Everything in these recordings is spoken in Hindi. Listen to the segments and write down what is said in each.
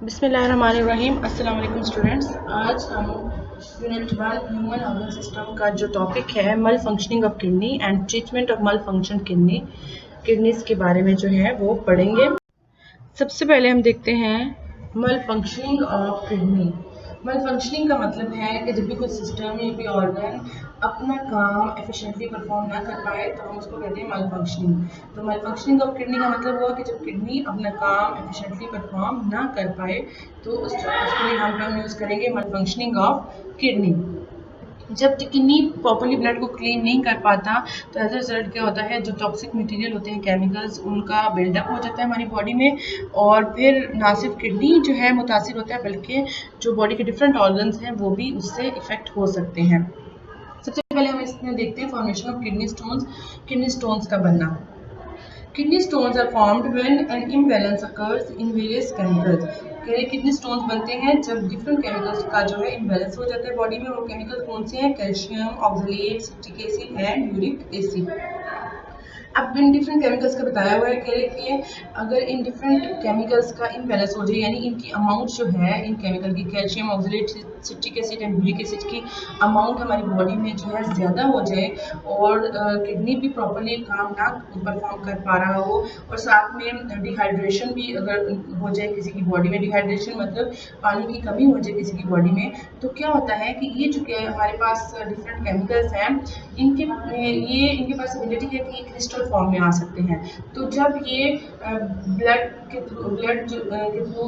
बिस्मिल्लाहिर्रहमानिर्रहीम। अस्सलाम वालेकुम स्टूडेंट्स। आज हम यूनिट 1 ह्यूमन ऑर्गन सिस्टम का जो टॉपिक है मल functioning of kidney and treatment of मल फंक्शन किडनीज के बारे में जो है वो पढ़ेंगे। सबसे पहले हम देखते हैं मल फंक्शनिंग ऑफ किडनी। मल फंक्शनिंग का मतलब है कि जब भी कोई सिस्टम या कोई ऑर्गन अपना काम एफिशिएंटली परफॉर्म ना कर पाए तो हम उसको कहते हैं मल फंक्शनिंग। तो मल फंक्शनिंग ऑफ किडनी का मतलब हुआ कि जब किडनी अपना काम एफिशिएंटली परफॉर्म ना कर पाए तो उसके लिए हम टर्म यूज़ करेंगे मल फंक्शनिंग ऑफ किडनी। जब किडनी प्रॉपरली ब्लड को क्लीन नहीं कर पाता तो एज अ रिजल्ट क्या होता है, जो टॉक्सिक मटेरियल होते हैं केमिकल्स उनका बिल्डअप हो जाता है हमारी बॉडी में, और फिर ना सिर्फ किडनी जो है मुतासिर होता है बल्कि जो बॉडी के डिफरेंट ऑर्गन्स हैं वो भी उससे इफेक्ट हो सकते हैं। सबसे पहले हम इसमें देखते हैं formation of kidney stones. Kidney stones का बनना। Kidney stones are formed when an imbalance occurs in various chemicals. Kidney stones बनते हैं जब डिफरेंट केमिकल्स का जो है इम्बैलेंस हो जाता है बॉडी में। वो केमिकल कौन से हैं? Calcium oxalate, citric acid and uric acid. अब इन डिफरेंट केमिकल्स का बताया हुआ है कि अगर इन डिफरेंट केमिकल्स का इम्बैलेंस हो जाए, यानी इनकी अमाउंट जो है इन केमिकल की, calcium oxalate, citric acid and uric acid की अमाउंट हमारी बॉडी में जो है ज़्यादा हो जाए और किडनी भी प्रॉपरली काम ना परफॉर्म कर पा रहा हो, और साथ में डिहाइड्रेशन भी अगर हो जाए किसी की बॉडी में, डिहाइड्रेशन मतलब पानी की कमी हो जाए किसी की बॉडी में, तो क्या होता है कि ये जो हमारे पास डिफरेंट केमिकल्स हैं इनके पास एबिलिटी है कि क्रिस्टल फॉर्म में आ सकते हैं। तो जब ये ब्लड के थ्रू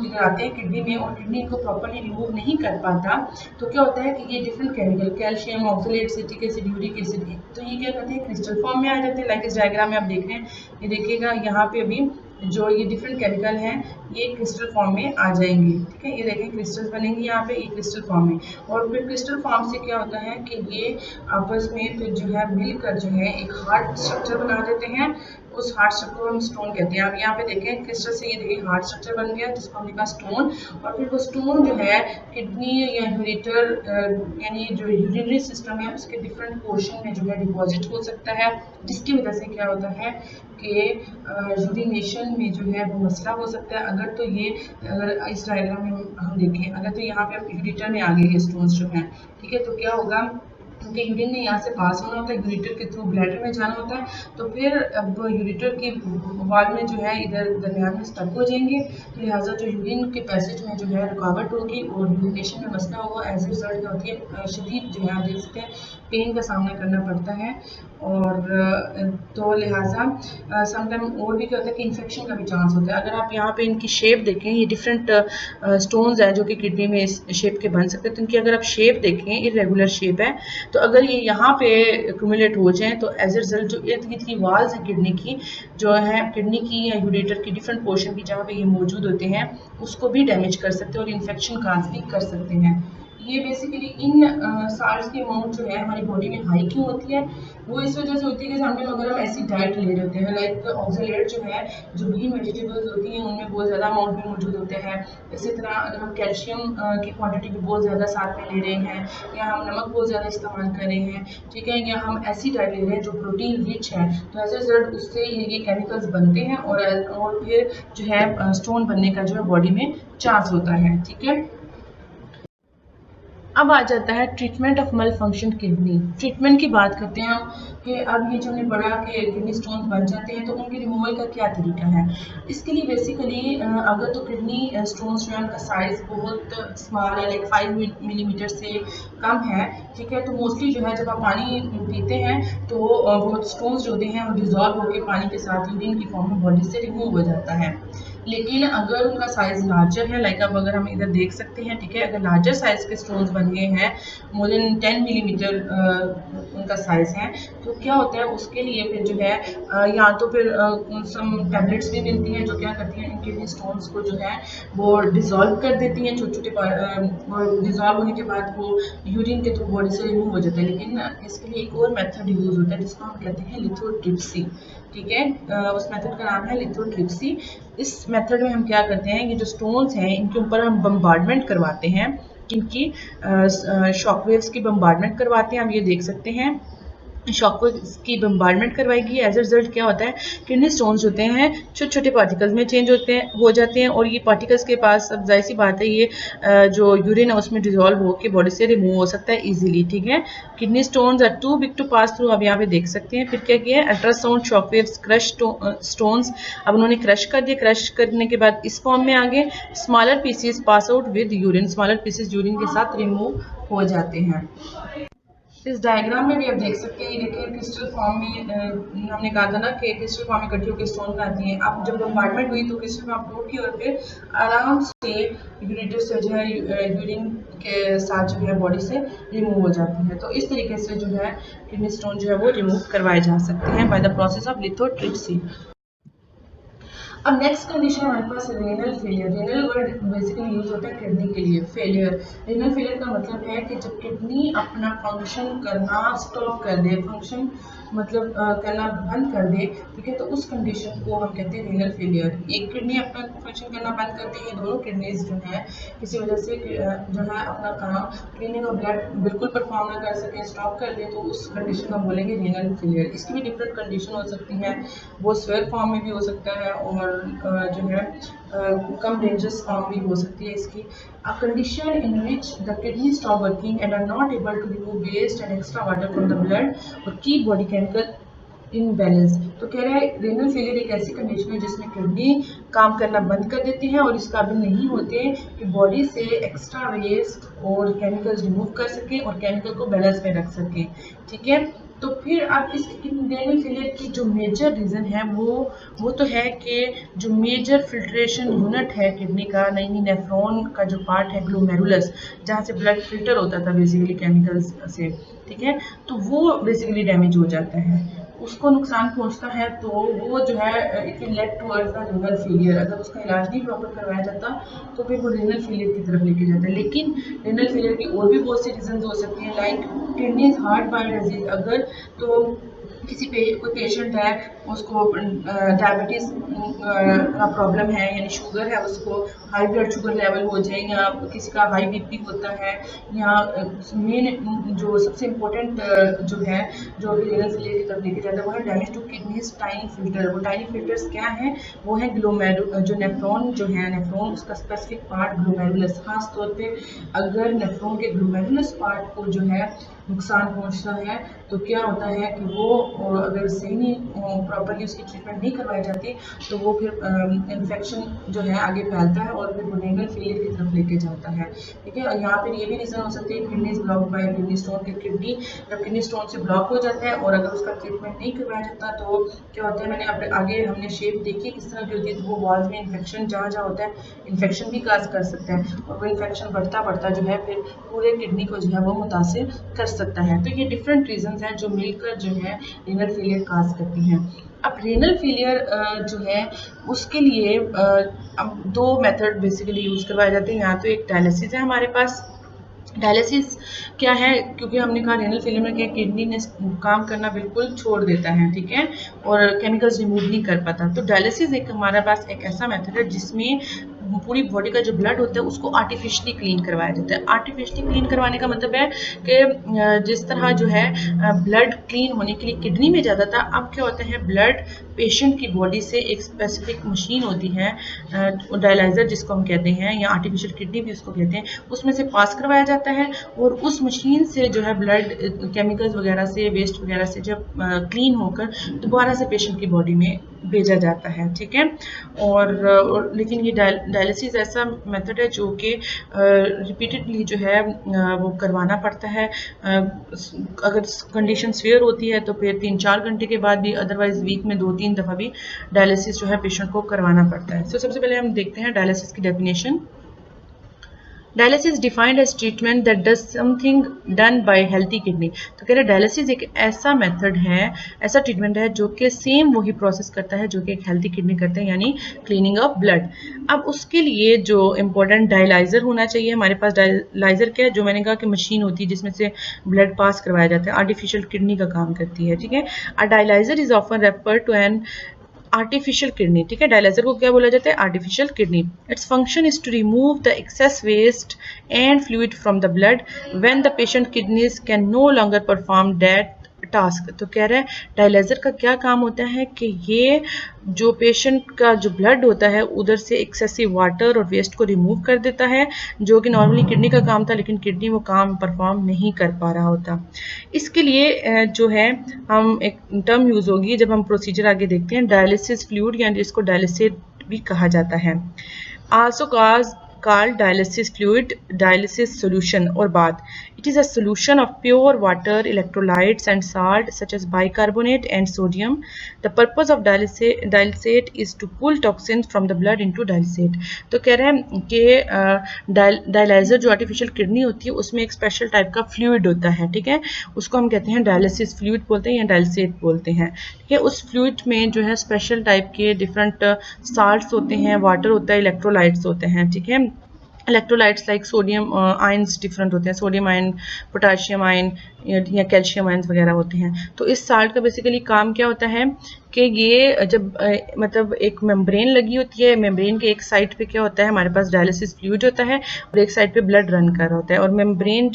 इधर आते हैं किडनी में और किडनी को प्रॉपरली रिमूव नहीं कर पाता, तो क्या होता है कि ये different chemical calcium oxalate, citric acid, uric acid, तो ये क्या करते हैं क्रिस्टल फॉर्म में आ जाते हैं। लाइक इस डायग्राम में आप देख रहे हैं, ये देखिएगा यहाँ पे अभी जो ये डिफरेंट केमिकल हैं ये क्रिस्टल फॉर्म में आ जाएंगे। ठीक है, ये देखें क्रिस्टल्स बनेंगे यहाँ पे, ये क्रिस्टल फॉर्म में, और फिर क्रिस्टल फॉर्म से क्या होता है कि ये आपस में फिर जो है मिलकर जो है एक हार्ड स्ट्रक्चर बना देते हैं। उस हार्ड स्ट्रक्चर को हम स्टोन कहते हैं। आप यहाँ पे देखें क्रिस्टल से ये देखिए हार्ड स्ट्रक्चर बन गया जिसको हमने कहा स्टोन, और फिर वो स्टोन जो है किडनी या यूरेटर यानी जो यूरिनरी सिस्टम है उसके डिफरेंट पोर्शन में जो है डिपॉजिट हो सकता है, जिसकी वजह से क्या होता है कि यूरिनेशन में जो है वो मसला हो सकता है। अगर इस डायग्राम में हम देखें, अगर तो यहाँ पे यूरेटर में आ गए ये स्टोन्स जो हैं, ठीक है, तो क्या होगा, क्योंकि यूरिन ने यहाँ से पास होना होता है, यूरेटर के थ्रू ब्लैडर में जाना होता है, तो फिर अब यूरेटर की वाल में जो है इधर दरमियान में स्टक हो जाएंगे, तो लिहाजा जो यूरिन के पैसेज में जो है रुकावट होगी और यूरिनेशन में मसला होगा। एज ए रिजल्ट क्या होती है, शदीद जो है आप देख सकते हैं पेन का सामना करना पड़ता है, और तो लिहाजा समटाइम और भी क्या होता है कि इन्फेक्शन का भी चांस होता है। अगर आप यहाँ पे इनकी शेप देखें, ये डिफरेंट स्टोन्स हैं जो कि किडनी में इस शेप के बन सकते हैं, तो इनकी अगर आप शेप देखें इरेगुलर शेप है, तो अगर ये यहाँ पे एक्यूमुलेट हो जाएं तो एज ए रिजल्ट जो इर्द गिर्द की वाल्स हैं किडनी की जो है, किडनी की या यूरेटर की डिफरेंट पोर्शन की जहाँ पे ये मौजूद होते हैं उसको भी डैमेज कर सकते हैं और इन्फेक्शन काज भी कर सकते हैं। ये बेसिकली इन साल्ट्स की अमाउंट जो है हमारी बॉडी में हाई क्यों होती है, वो इस वजह से होती है कि समटाइम अगर हम ऐसी डाइट ले रहे होते हैं, लाइक ऑक्सलेट जो है, जो ग्रीन वेजिटेबल्स होती हैं उनमें बहुत ज़्यादा अमाउंट में मौजूद होते हैं। इसी तरह अगर हम कैल्शियम की क्वांटिटी भी बहुत ज़्यादा साथ में ले रहे हैं, या हम नमक बहुत ज़्यादा इस्तेमाल कर रहे हैं, ठीक है, या हम ऐसी डाइट ले रहे हैं जो प्रोटीन रिच है, तो एज ए रिजल्ट उससे ये केमिकल्स बनते हैं और फिर जो है स्टोन बनने का जो है बॉडी में चांस होता है। ठीक है, अब आ जाता है ट्रीटमेंट ऑफ मल फंक्शन किडनी। ट्रीटमेंट की बात करते हैं हम कि अब ये जो हमने पढ़ा कि किडनी स्टोन्स बन जाते हैं तो उनके रिमूवल का क्या तरीका है। इसके लिए बेसिकली अगर तो किडनी स्टोन्स जो है उनका साइज़ बहुत स्मॉल है, लाइक 5 मिलीमीटर से कम है, ठीक है, तो मोस्टली जो है जब आप पानी पीते हैं तो वो स्टोन्स जो होते हैं वो डिजॉल्व होकर पानी के साथ यूरिन की फॉर्म में बॉडी से रिमूव हो जाता है। लेकिन अगर उनका साइज लार्जर है, लाइक अब अगर हम इधर देख सकते हैं, ठीक है, अगर लार्जर साइज के स्टोन्स बन गए हैं, मोर देन 10 मिलीमीटर उनका साइज है, तो क्या होता है उसके लिए फिर जो है या तो फिर सम टैबलेट्स भी मिलती हैं जो क्या करती हैं इन किडनी स्टोन्स को जो है वो डिजॉल्व कर देती हैं छोटे छोटे, डिजॉल्व होने के बाद वो यूरिन के थ्रू बॉडी से रिमूव हो जाता है। लेकिन इसके लिए एक और मेथड यूज होता है जिसको हम कहते हैं लिथोट्रिप्सी। ठीक है, उस मेथड का नाम है लिथोट्रिप्सी। इस मेथड में हम क्या करते हैं, ये जो स्टोन्स हैं इनके ऊपर हम बम्बार्डमेंट करवाते हैं, इनकी शॉकवेव्स की बम्बार्डमेंट करवाते हैं। आप ये देख सकते हैं शॉकवेव की बम्बार्डमेंट करवाएगी। एज अ रिजल्ट क्या होता है, किडनी स्टोन्स होते हैं छोटे छोटे पार्टिकल्स में चेंज हो जाते हैं, और ये पार्टिकल्स के पास अब जाहिर सी बात है ये जो यूरिन है उसमें डिजोल्व होकर बॉडी से रिमूव हो सकता है इजीली। ठीक है, kidney stones are too big to pass through, अब यहाँ पे देख सकते हैं। फिर क्या किया है, अल्ट्रासाउंड शॉकवेव्स क्रश स्टोन्स, अब उन्होंने क्रश कर दिया, क्रश करने के बाद इस फॉर्म में आ गए। Smaller pieces pass out with urine, smaller pieces urine के साथ रिमूव हो जाते हैं। इस डायग्राम में भी आप देख सकते हैं, ये देखिए क्रिस्टल फॉर्म में हमने कहा था ना कि क्रिस्टल फॉर्म में इकट्ठी होकर स्टोन बनाती हैं। अब जब बम्बार्डमेंट हुई तो क्रिस्टल फॉर्म टूट गई और फिर आराम से यूरिनस जो है यूरिन के साथ जो है बॉडी से रिमूव हो जाती है। तो इस तरीके से जो है किडनी स्टोन जो है वो रिमूव करवाए जा सकते हैं by the process of lithotripsy. अब नेक्स्ट कंडीशन हमारे पास renal failure. Renal word basically use होता है किडनी के लिए। फेलियर, रेनल फेलियर का मतलब है कि जब किडनी अपना फंक्शन करना स्टॉप कर दे, फंक्शन मतलब करना बंद कर दे, ठीक है, तो उस कंडीशन को हम कहते हैं रेनल फेलियर। एक किडनी अपना फंक्शन करना बंद करती है, दोनों किडनीज जो है किसी वजह से जो है अपना काम क्लीनिंग और ब्लड बिल्कुल परफॉर्म ना कर सके, स्टॉप कर दे, तो उस कंडीशन को बोलेंगे रेनल फेलियर। इसकी भी डिफरेंट कंडीशन हो सकती है, वो स्वेयर फॉर्म में भी हो सकता है और जो है कम डेंजरस फॉर्म भी हो सकती है इसकी। A condition in which the kidney stop working and are not able to remove waste and extra water from the blood or keep body chemical in balance। तो कह रहा है रेनल फेलियर एक ऐसी कंडीशन है जिसमें किडनी काम करना बंद कर देती है और इस काबिल नहीं होते कि बॉडी से एक्स्ट्रा वेस्ट और केमिकल्स रिमूव कर सके और केमिकल को बैलेंस में रख सके। ठीक है, तो फिर अब इस रेनल फेलियर की जो मेजर रीज़न है वो तो है कि जो मेजर फिल्ट्रेशन यूनिट है किडनी का, यानी नेफ्रॉन का जो पार्ट है ग्लोमेरुलस, जहाँ से ब्लड फिल्टर होता था बेसिकली केमिकल्स से, ठीक है, तो वो बेसिकली डैमेज हो जाता है, उसको नुकसान पहुंचता है, तो वो जो है it will lead towards the renal failure. अगर उसका इलाज नहीं प्रॉपर करवाया जाता तो फिर वो रेनल फेलियर की तरफ लेके जाता है। लेकिन रेनल फेलियर की और भी बहुत सी रीजन हो सकती हैं, like kidneys heart by disease. अगर तो किसी कोई पेशेंट है उसको डायबिटीज़ का प्रॉब्लम है, यानी शुगर है, उसको हाई ब्लड शुगर लेवल हो जाए, या किसी का हाई बीपी होता है, या मेन जो सबसे इम्पोर्टेंट जो है जो रेनल फेलियर की तरफ लेके जाता है वो है damage to kidneys tiny filter. वो टाइनी फिल्टर्स क्या हैं, वो है जो नेफ्रॉन जो है, नेफ्रॉन उसका स्पेसिफिक पार्ट ग्लोमेरुलस, खास तौर पे अगर नेफ्रॉन के ग्लोमेरुलस पार्ट को जो है नुकसान पहुंचता है तो क्या होता है कि वो अगर सही नहीं प्रॉपरली उसकी ट्रीटमेंट नहीं करवाई जाती तो वो फिर इन्फेक्शन जो है आगे फैलता है और फिर वो रेनल फेलियर की तरफ लेके जाता है। ठीक है, यहाँ पर ये भी रीज़न हो सकती है kidney block bye kidney stone की। किडनी जब किडनी स्टोन से ब्लॉक हो जाता है और अगर उसका ट्रीटमेंट नहीं करवाया जाता तो क्या होता है, मैंने आगे हमने शेप देखी किस तरह की होती है, तो वो वॉल्स में इन्फेक्शन जहाँ जहाँ होता है इन्फेक्शन भी काज कर सकता है, और वो इन्फेक्शन बढ़ता बढ़ता जो है फिर पूरे किडनी को जो है वो मुतासिर कर सकता है। तो ये डिफरेंट रीजंस हैं जो मिलकर जो है रेनल फेलियर काज करती हैं। अब रेनल फेलियर जो है उसके लिए अब दो मेथड बेसिकली यूज करवाए जाते हैं। यहाँ तो एक डायलिसिस है हमारे पास। डायलिसिस क्या है, क्योंकि हमने कहा रेनल फेलियर में क्या किडनी ने काम करना बिल्कुल छोड़ देता है, ठीक है, और केमिकल्स रिमूव नहीं कर पाता, तो डायलिसिस एक हमारे पास एक ऐसा मेथड है जिसमें पूरी बॉडी का जो ब्लड होता है उसको आर्टिफिशियली क्लीन करवाया जाता है। आर्टिफिशियली क्लीन करवाने का मतलब है कि जिस तरह जो है ब्लड क्लीन होने के लिए किडनी में जाता था, अब क्या होता है ब्लड पेशेंट की बॉडी से एक स्पेसिफिक मशीन होती है डायलाइजर जिसको हम कहते हैं, या आर्टिफिशियल किडनी भी उसको कहते हैं, उसमें से पास करवाया जाता है और उस मशीन से जो है ब्लड केमिकल्स वगैरह से, वेस्ट वगैरह से जब क्लीन होकर दोबारा से पेशेंट की बॉडी में भेजा जाता है। ठीक है, और लेकिन ये डायलिसिस ऐसा मेथड है जो कि रिपीटेडली जो है वो करवाना पड़ता है। अगर कंडीशन सीवियर होती है तो फिर 3-4 घंटे के बाद भी, अदरवाइज वीक में 2-3 दफ़ा भी डायलिसिस जो है पेशेंट को करवाना पड़ता है। तो सबसे पहले हम देखते हैं डायलिसिस की definition. Dialysis defined as treatment that does something done by healthy kidney. तो कह रहे हैं डायलिसिस एक ऐसा मेथड है, ऐसा ट्रीटमेंट है जो कि सेम वही प्रोसेस करता है जो कि एक हेल्थी किडनी करते हैं, यानी क्लीनिंग ऑफ ब्लड। अब उसके लिए जो इम्पोर्टेंट डायलाइजर होना चाहिए हमारे पास। डायलाइजर क्या है, जो मैंने कहा कि मशीन होती है जिसमें से ब्लड पास करवाया जाता है, आर्टिफिशियल किडनी का काम करती है। ठीक है, a dialyzer is often refer to an artificial kidney. ठीक है, डायलाइजर को क्या बोला जाता है, artificial kidney. Its function is to remove the excess waste and fluid from the blood when the patient kidneys can no longer perform that task. तो कह रहा है डायलाइजर का क्या काम होता है कि ये जो पेशेंट का जो ब्लड होता है उधर से एक्सेसिव वाटर और वेस्ट को रिमूव कर देता है, जो कि नॉर्मली किडनी का काम था, लेकिन किडनी वो काम परफॉर्म नहीं कर पा रहा होता। इसके लिए जो है हम एक टर्म यूज होगी जब हम प्रोसीजर आगे देखते हैं, डायलिसिस फ्लूइड, यानी जिसको डायलिसेट भी कहा जाता है, also called dialysis fluid, dialysis solution और bath. It is a solution of pure water, electrolytes and salt such as bicarbonate and sodium. The purpose of dialysate is to pull toxins from the blood into dialysate. तो कह रहे हैं कि डायलाइजर जो आर्टिफिशियल किडनी होती है उसमें एक स्पेशल टाइप का फ्लूइड होता है, ठीक है, उसको हम कहते हैं डायलिसिस फ्लूइड बोलते हैं या डायलिसेट बोलते हैं, ठीक है। उस फ्लूइड में जो है स्पेशल टाइप के डिफरेंट साल्ट्स होते हैं, वाटर होता है, इलेक्ट्रोलाइट्स होते हैं, ठीक है। Electrolytes like sodium ions different होते हैं, सोडियम आयन, पोटाशियम आयन या कैल्शियम आयंस वगैरह होते हैं। तो इस साल्ट का बेसिकली काम क्या होता है कि ये जब मतलब एक मेम्ब्रेन लगी होती है, मेम्ब्रेन के एक साइड पे क्या होता है, हमारे पास डायलिसिस फ्लूइड होता है और एक साइड पे ब्लड रन कर रहा होता है, और मेम्ब्रेन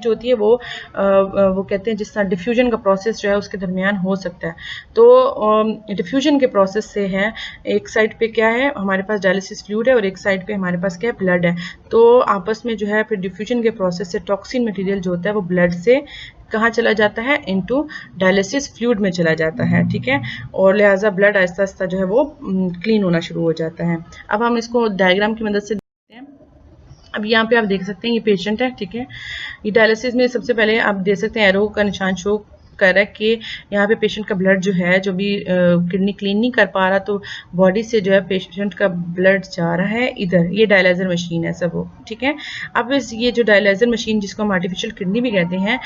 जो होती है वो कहते हैं जिस तरह डिफ्यूजन का प्रोसेस जो है उसके दरमियान हो सकता है। तो डिफ्यूजन के प्रोसेस से है, एक साइड पे क्या है हमारे पास डायलिसिस फ्लूइड है और एक साइड पे हमारे पास क्या है, ब्लड है। तो आपस में जो है फिर डिफ्यूजन के प्रोसेस से टॉक्सिन मटेरियल जो होता है वो ब्लड से कहाँ चला जाता है, इनटू डायलिसिस फ्लूइड में चला जाता है, ठीक है, और लिहाजा ब्लड आहिस्ता आहिस्ता जो है वो क्लीन होना शुरू हो जाता है। अब हम इसको डायग्राम की मदद से देखते हैं। अब यहाँ पे आप देख सकते हैं ये पेशेंट है, ठीक है। ये डायलिसिस में सबसे पहले आप देख सकते हैं एरो का निशान शो कर रहा है कि यहाँ पे पेशेंट का ब्लड जो है, जो भी किडनी क्लीन नहीं कर पा रहा, तो बॉडी से जो है पेशेंट का ब्लड जा रहा है इधर, ये डायलाइजर मशीन है सब, ठीक है। अब ये जो डायलाइजर मशीन जिसको हम आर्टिफिशियल किडनी भी कहते हैं,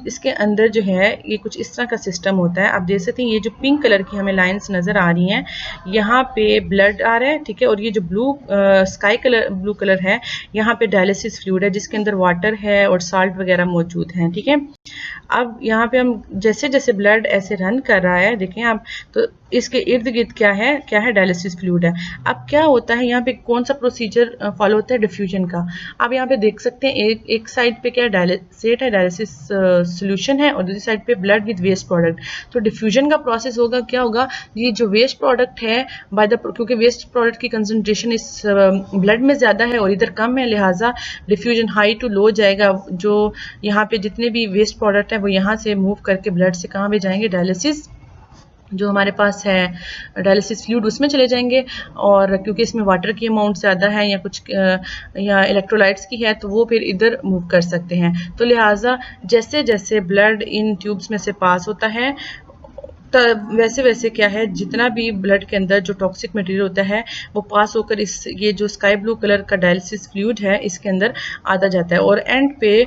इसके अंदर जो है ये कुछ इस तरह का सिस्टम होता है। आप देख सकते हैं ये जो पिंक कलर की हमें लाइन्स नज़र आ रही हैं, यहाँ पे ब्लड आ रहा है, ठीक है, और ये जो ब्लू कलर है, यहाँ पे डायलिसिस फ्लूइड है जिसके अंदर वाटर है और साल्ट वगैरह मौजूद हैं, ठीक है। अब यहाँ पे हम जैसे जैसे ब्लड ऐसे रन कर रहा है, देखें आप, तो इसके इर्द गिर्द क्या है डायलिसिस फ्लूइड है। अब क्या होता है यहाँ पे, कौन सा प्रोसीजर फॉलो होता है डिफ्यूजन का। आप यहाँ पे देख सकते हैं एक साइड पे क्या है, डायलिसेट है, डायलिसिस सोल्यूशन है, और दूसरी साइड पे ब्लड विद वेस्ट प्रोडक्ट। तो डिफ्यूजन का प्रोसेस होगा, क्या होगा, ये जो वेस्ट प्रोडक्ट है क्योंकि वेस्ट प्रोडक्ट की कंसंट्रेशन इस ब्लड में ज़्यादा है और इधर कम है, लिहाजा डिफ्यूजन हाई टू लो जाएगा। जो यहाँ पे जितने भी वेस्ट प्रोडक्ट है वो यहाँ से मूव करके ब्लड से कहाँ पे जाएंगे, डायलिसिस जो हमारे पास है डायलिसिस फ्लूइड उसमें चले जाएंगे, और क्योंकि इसमें वाटर की अमाउंट ज़्यादा है या कुछ या इलेक्ट्रोलाइट्स की है, तो वो फिर इधर मूव कर सकते हैं। तो लिहाजा जैसे जैसे ब्लड इन ट्यूब्स में से पास होता है, वैसे वैसे क्या है, जितना भी ब्लड के अंदर जो टॉक्सिक मटेरियल होता है वो पास होकर ये जो स्काई ब्लू कलर का डायलिसिस फ्लूइड है इसके अंदर आता जाता है। और एंड पे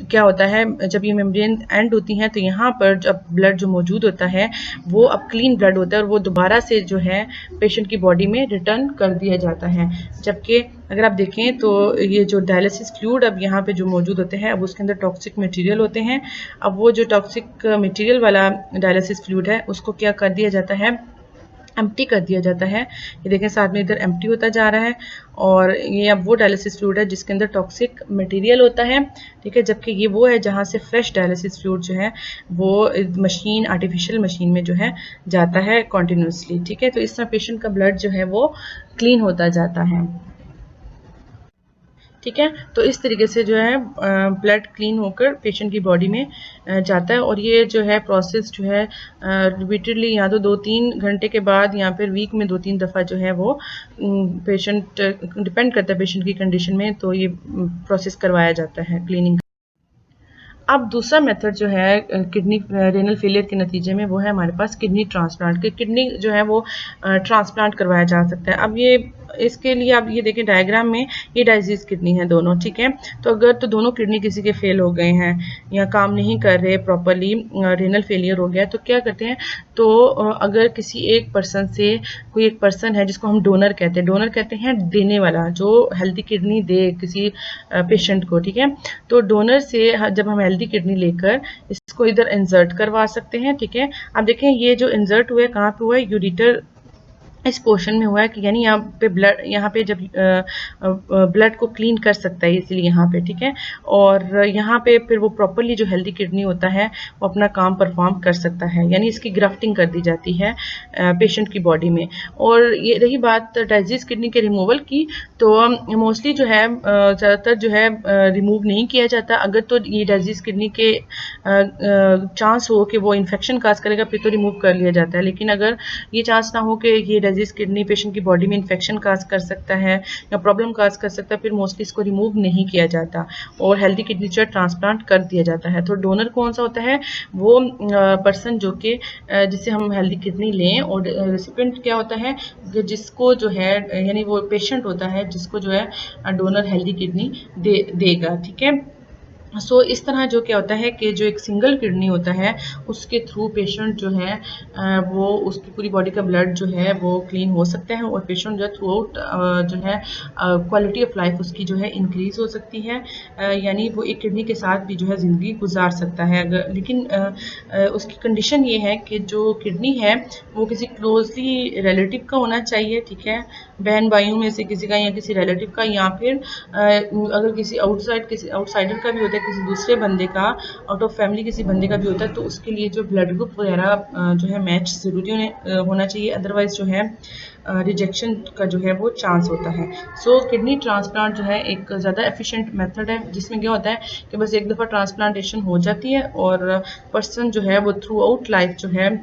क्या होता है, जब ये मेम्ब्रेन एंड होती हैं तो यहाँ पर जब ब्लड जो मौजूद होता है वो अब क्लीन ब्लड होता है और वो दोबारा से जो है पेशेंट की बॉडी में रिटर्न कर दिया जाता है। जबकि अगर आप देखें तो ये जो डायलिसिस फ्लूइड अब यहाँ पे जो मौजूद होते हैं, अब उसके अंदर टॉक्सिक मटेरियल होते हैं। अब वो जो टॉक्सिक मटेरियल वाला डायलिसिस फ्लूइड है उसको क्या कर दिया जाता है, एम्प्टी कर दिया जाता है। ये देखें साथ में इधर एम्प्टी होता जा रहा है, और ये अब वो डायलिसिस फ्लूइड है जिसके अंदर टॉक्सिक मटेरियल होता है, ठीक है। जबकि ये वो है जहाँ से फ्रेश डायलिसिस फ्लूइड जो है वो मशीन, आर्टिफिशियल मशीन में जो है जाता है कॉन्टिन्यूसली, ठीक है। तो इस तरह पेशेंट का ब्लड जो है वो क्लीन होता जाता है, ठीक है। तो इस तरीके से जो है ब्लड क्लीन होकर पेशेंट की बॉडी में जाता है, और ये जो है प्रोसेस जो है रिपीटेडली या तो 2-3 घंटे के बाद या फिर वीक में 2-3 दफ़ा जो है वो पेशेंट, डिपेंड करता है पेशेंट की कंडीशन में, तो ये प्रोसेस करवाया जाता है क्लीनिंग। अब दूसरा मेथड जो है किडनी रेनल फेलियर के नतीजे में, वो है हमारे पास किडनी ट्रांसप्लांट। कि किडनी जो है वो ट्रांसप्लांट करवाया जा सकता है। अब ये इसके लिए आप ये देखें डायग्राम में, ये डाइजीज किडनी है दोनों, ठीक है। तो अगर तो दोनों किडनी किसी के फेल हो गए हैं या काम नहीं कर रहे प्रॉपरली, रेनल फेलियर हो गया, तो क्या करते हैं, तो अगर किसी एक पर्सन से, कोई एक पर्सन है जिसको हम डोनर कहते हैं देने वाला, जो हेल्दी किडनी दे किसी पेशेंट को, ठीक है। तो डोनर से जब हम हेल्दी किडनी लेकर इसको इधर इंसर्ट करवा सकते हैं, ठीक है। अब देखें ये जो इंसर्ट हुआ है कहाँ पे हुआ है, यूरिटर इस पोर्शन में हुआ है कि यानी यहाँ पे जब ब्लड को क्लीन कर सकता है इसलिए यहाँ पे, ठीक है। और यहाँ पे फिर वो प्रॉपरली जो हेल्दी किडनी होता है वो अपना काम परफॉर्म कर सकता है, यानी इसकी ग्राफ्टिंग कर दी जाती है पेशेंट की बॉडी में। और ये रही बात डाइजीज किडनी के रिमूवल की, तो मोस्टली जो है ज़्यादातर जो है रिमूव नहीं किया जाता। अगर तो ये डाइजीज किडनी के चांस हो कि वो इन्फेक्शन काज करेगा फिर तो रिमूव कर लिया जाता है, लेकिन अगर ये चांस ना हो कि ये डाइजीज किडनी पेशेंट की बॉडी में इन्फेक्शन काज कर सकता है या प्रॉब्लम काज कर सकता है, फिर मोस्टली इसको रिमूव नहीं किया जाता और हेल्दी किडनी जो है ट्रांसप्लांट कर दिया जाता है। तो डोनर कौन सा होता है? वो पर्सन जो कि जिससे हम हेल्दी किडनी लें, और रेसिपिएंट क्या होता है? जिसको जो है यानी वो पेशेंट होता है जिसको जो है डोनर हेल्दी किडनी देगा, ठीक है। इस तरह जो क्या होता है कि जो एक सिंगल किडनी होता है उसके थ्रू पेशेंट जो है वो उसकी पूरी बॉडी का ब्लड जो है वो क्लीन हो सकता है और पेशेंट जो थ्रू आउट जो है क्वालिटी ऑफ लाइफ उसकी जो है इंक्रीज हो सकती है, यानी वो एक किडनी के साथ भी जो है ज़िंदगी गुजार सकता है। अगर लेकिन उसकी कंडीशन ये है कि जो किडनी है वो किसी क्लोजली रिलेटिव का होना चाहिए, ठीक है, बहन भाइयों में से किसी का या किसी रिलेटिव का, या फिर अगर किसी आउटसाइडर का भी होता है, किसी दूसरे बंदे का, आउट ऑफ फैमिली किसी बंदे का भी होता है, तो उसके लिए जो ब्लड ग्रुप वगैरह जो है मैच ज़रूरी होना चाहिए, अदरवाइज जो है रिजेक्शन का जो है वो चांस होता है। किडनी ट्रांसप्लांट जो है एक ज़्यादा एफिशिएंट मेथड है जिसमें क्या होता है कि बस एक दफ़ा ट्रांसप्लांटेशन हो जाती है और पर्सन जो है वो थ्रू आउट लाइफ जो है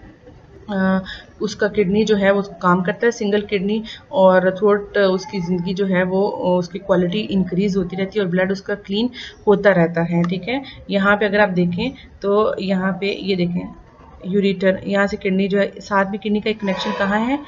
उसका किडनी जो है वो काम करता है सिंगल किडनी, और थ्रू आउट उसकी ज़िंदगी जो है वो उसकी क्वालिटी इंक्रीज़ होती रहती है और ब्लड उसका क्लीन होता रहता है, ठीक है। यहाँ पे अगर आप देखें तो यहाँ पे ये देखें यूरेटर, यहाँ से किडनी जो है, साथ में किडनी का एक कनेक्शन कहाँ है,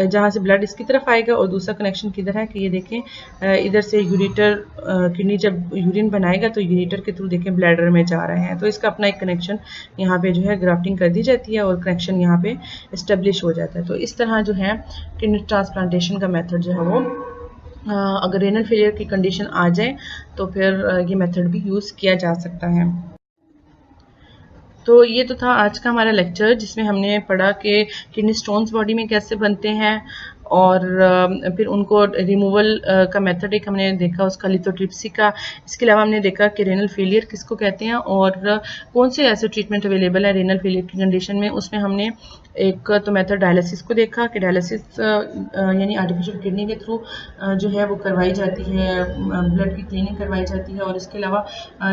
जहाँ से ब्लड इसकी तरफ आएगा, और दूसरा कनेक्शन किधर है कि ये देखें इधर से यूरेटर, किडनी जब यूरिन बनाएगा तो यूरेटर के थ्रू देखें ब्लैडर में जा रहे हैं, तो इसका अपना एक कनेक्शन यहाँ पे जो है ग्राफ्टिंग कर दी जाती है और कनेक्शन यहाँ पे इस्टेब्लिश हो जाता है। तो इस तरह जो है किडनी ट्रांसप्लांटेशन का मेथड जो है वो अगर रेनल फेलियर की कंडीशन आ जाए तो फिर ये मेथड भी यूज़ किया जा सकता है। तो ये तो था आज का हमारा लेक्चर जिसमें हमने पढ़ा कि किडनी स्टोन्स बॉडी में कैसे बनते हैं और फिर उनको रिमूवल का मेथड एक हमने देखा उसका लिथोट्रिप्सी का। इसके अलावा हमने देखा कि रेनल फेलियर किसको कहते हैं और कौन से ऐसे ट्रीटमेंट अवेलेबल है रेनल फेलियर की कंडीशन में। उसमें हमने एक तो मेथड डायलिसिस को देखा कि डायलिसिस यानी आर्टिफिशियल किडनी के थ्रू जो है वो करवाई जाती है, ब्लड की क्लीनिंग करवाई जाती है। और इसके अलावा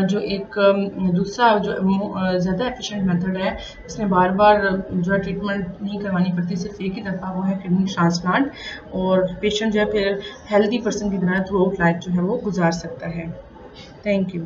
जो एक दूसरा जो ज़्यादा एफिशिएंट मेथड है इसमें बार बार जो है ट्रीटमेंट नहीं करवानी पड़ती, सिर्फ एक ही दफ़ा, वो है किडनी ट्रांसप्लांट, और पेशेंट जो है फिर हेल्दी पर्सन की तरह थ्रू आउट लाइफ जो है वो गुजार सकता है। Thank you.